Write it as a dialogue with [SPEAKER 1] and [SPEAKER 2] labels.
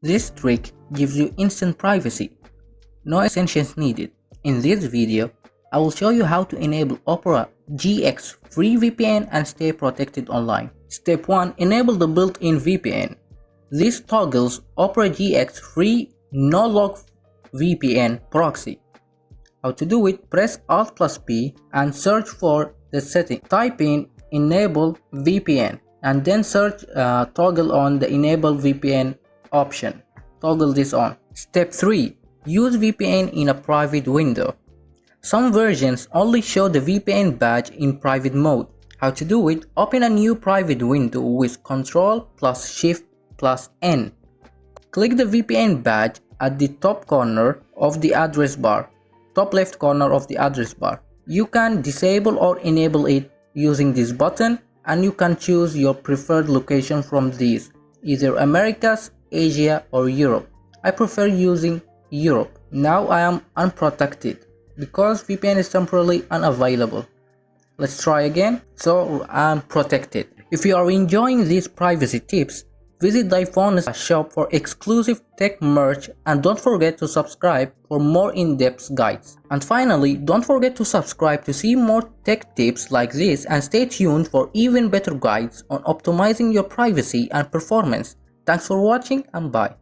[SPEAKER 1] This trick gives you instant privacy. No extensions needed. In this video, I will show you how to enable Opera GX free VPN and stay protected online. Step 1. Enable the built-in VPN. This toggles Opera GX free no-log VPN proxy. How to do it? Press Alt plus P and search for the setting. Type in Enable VPN and then search toggle on the Enable VPN option. Toggle this on. Step 3. Use VPN in a private window. Some versions only show the VPN badge in private mode. How to do it? Open a new private window with Ctrl plus Shift plus N. Click the VPN badge at the top corner of the address bar. Top left corner of the address bar. You can disable or enable it using this button, and you can choose your preferred location from these, either Americas, Asia or Europe. I prefer using Europe. Now I am unprotected because VPN is temporarily unavailable. Let's try again. So I'm protected. If you are enjoying these privacy tips, visit the iPhone shop for exclusive tech merch, and don't forget to subscribe for more in-depth guides. And finally, don't forget to subscribe to see more tech tips like this, and stay tuned for even better guides on optimizing your privacy and performance. Thanks for watching and bye.